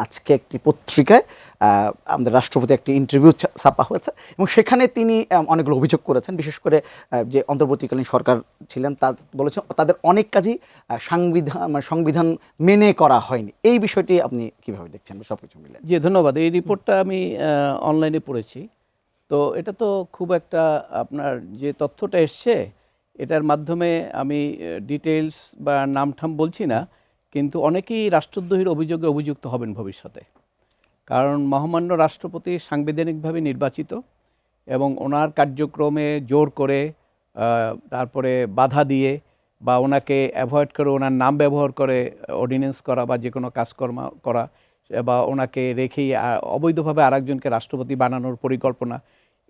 আজকে একটি পত্রিকায় আমাদের রাষ্ট্রপতি একটি ইন্টারভিউ ছাপা হয়েছে এবং সেখানে তিনি অনেকগুলো অভিযোগ করেছেন, বিশেষ করে যে অন্তর্বর্তীকালীন সরকার ছিলেন তা বলেছেন তাদের অনেক কাজই সংবিধান মেনে করা হয়নি। এই বিষয়টি আপনি কিভাবে দেখছেন সব কিছু মিলে? জি, ধন্যবাদ। এই রিপোর্টটা আমি অনলাইনে পড়েছি। তো এটা তো খুব একটা আপনার যে তথ্যটা এসছে এটার মাধ্যমে আমি ডিটেইলস বা নামঠাম বলছি না, কিন্তু অনেকেই রাষ্ট্রদ্রোহীর অভিযোগে অভিযুক্ত হবেন ভবিষ্যতে। কারণ মহামান্য রাষ্ট্রপতি সাংবিধানিকভাবে নির্বাচিত এবং ওনার কার্যক্রমে জোর করে তারপরে বাধা দিয়ে বা ওনাকে অ্যাভয়েড করে ওনার নাম ব্যবহার করে অর্ডিন্যান্স করা বা যে কোনো কাজকর্ম করা বা ওনাকে রেখেই অবৈধভাবে আরেকজনকে রাষ্ট্রপতি বানানোর পরিকল্পনা,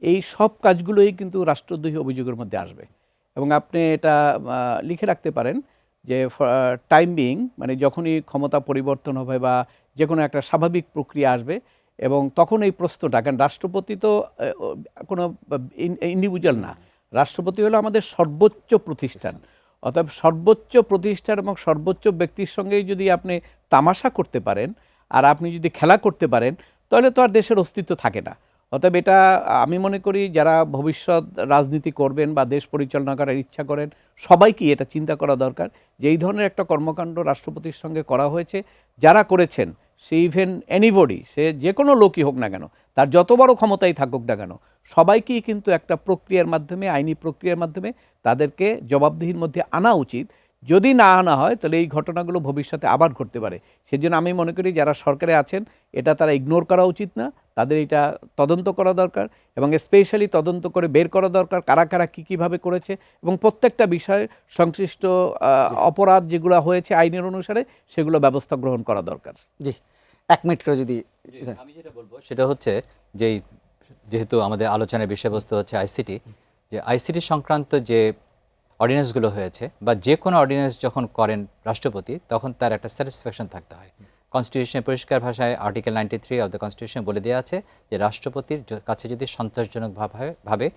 এই সব কাজগুলোই কিন্তু রাষ্ট্রদ্রোহী অভিযোগের মধ্যে আসবে। এবং আপনি এটা লিখে রাখতে পারেন যে টাইম বিং, মানে যখনই ক্ষমতা পরিবর্তন হবে বা যে কোনো একটা স্বাভাবিক প্রক্রিয়া আসবে এবং তখন এই প্রশ্নটা, কারণ রাষ্ট্রপতি তো কোনো ইন্ডিভিজুয়াল না, রাষ্ট্রপতি হলো আমাদের সর্বোচ্চ প্রতিষ্ঠান। অতএব সর্বোচ্চ প্রতিষ্ঠান এবং সর্বোচ্চ ব্যক্তির সঙ্গেই যদি আপনি তামাশা করতে পারেন আর আপনি যদি খেলা করতে পারেন তাহলে তো আর দেশের অস্তিত্ব থাকে না। অতএব এটা আমি মনে করি যারা ভবিষ্যৎ রাজনীতি করবেন বা দেশ পরিচালনা করার ইচ্ছা করেন সবাইকেই এটা চিন্তা করা দরকার যে এই ধরনের একটা কর্মকাণ্ড রাষ্ট্রপতির সঙ্গে করা হয়েছে। যারা করেছেন সে ইভেন এনিবডি, সে যে কোনো লোকই হোক না কেন, তার যত বড় ক্ষমতাই থাকুক না কেন, সবাইকেই কিন্তু একটা প্রক্রিয়ার মাধ্যমে, আইনি প্রক্রিয়ার মাধ্যমে তাদেরকে জবাবদিহির মধ্যে আনা উচিত। যদি না আনা হয় তাহলে এই ঘটনাগুলো ভবিষ্যতে আবার ঘটতে পারে। সেজন্য আমি মনে করি যারা সরকারে আছেন এটা তারা ইগনোর করা উচিত না, তাদের এটা তদন্ত করা দরকার এবং স্পেশালি তদন্ত করে বের করা দরকার কারা কারা কীভাবে করেছে এবং প্রত্যেকটা বিষয়ে সংশ্লিষ্ট অপরাধ যেগুলো হয়েছে আইনের অনুসারে সেগুলো ব্যবস্থা গ্রহণ করা দরকার। জি, 1 মিনিট করে যদি আমি যেটা বলবো সেটা হচ্ছে যে যেহেতু আমাদের আলোচনার বিষয়বস্তু হচ্ছে আইসিটি, যে আইসিটি সংক্রান্ত যে অর্ডিন্যান্সগুলো হয়েছে বা যে কোনো অর্ডিন্যান্স যখন করেন রাষ্ট্রপতি তখন তার একটা স্যাটিসফ্যাকশন থাকতে হয়। কনস্টিটিউশনে পরিষ্কার ভাষায় আর্টিকেল 93 অফ দ্য কনস্টিটিউশন বলে দেওয়া আছে যে রাষ্ট্রপতির কাছে যদি সন্তোষজনকভাবে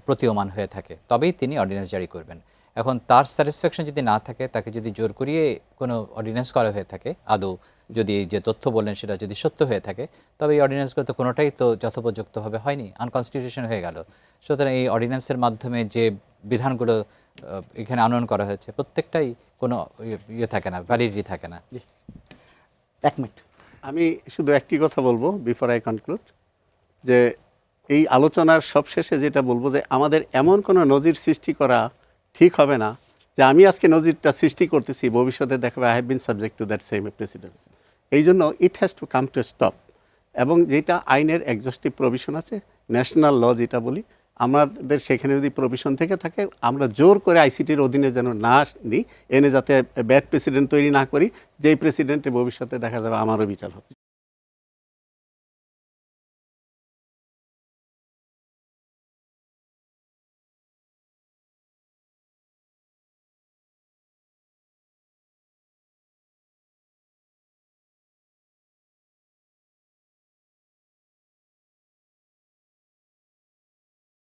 প্রতীয়মান হয়ে থাকে তবেই তিনি অর্ডিন্যান্স জারি করবেন। এখন তার স্যাটিসফ্যাকশন যদি না থাকে, তাকে যদি জোর করিয়ে কোনো অর্ডিন্যান্স করা হয়ে থাকে, আদৌ যদি যে তথ্য বললেন সেটা যদি সত্য হয়ে থাকে, তবে এই অর্ডিন্যান্সগুলো তো কোনোটাই তো যথোপযুক্তভাবে হয়নি, আনকনস্টিটিউশন হয়ে গেল। সুতরাং এই অর্ডিন্যান্সের মাধ্যমে যে বিধানগুলো এখানে আনয়ন করা হয়েছে প্রত্যেকটাই কোনো ইয়ে থাকে না, ভ্যালিডিটি থাকে না। 1 মিনিট আমি শুধু একটি কথা বলবো বিফোর আই কনক্লুড, যে এই আলোচনার সবশেষে যেটা বলবো যে আমাদের এমন কোনো নজির সৃষ্টি করা ঠিক হবে না যে আমি আজকে নজিরটা সৃষ্টি করতেছি, ভবিষ্যতে দেখাবে I have been subject to that same presidency. এই জন্য it has to come to stop. এবং যেটা আইনের এক্সস্টিভ প্রভিশন আছে, ন্যাশনাল ল যেটা বলি, আমাদের সেখানে যদি প্রভিশন থেকে থাকে আমরা জোর করে আইসিটির অধীনে যেন না নিই, এনে যাতে ব্যাড প্রেসিডেন্ট তৈরি না করি, যেই প্রেসিডেন্টে ভবিষ্যতে দেখা যাবে আমারও বিচার হচ্ছে।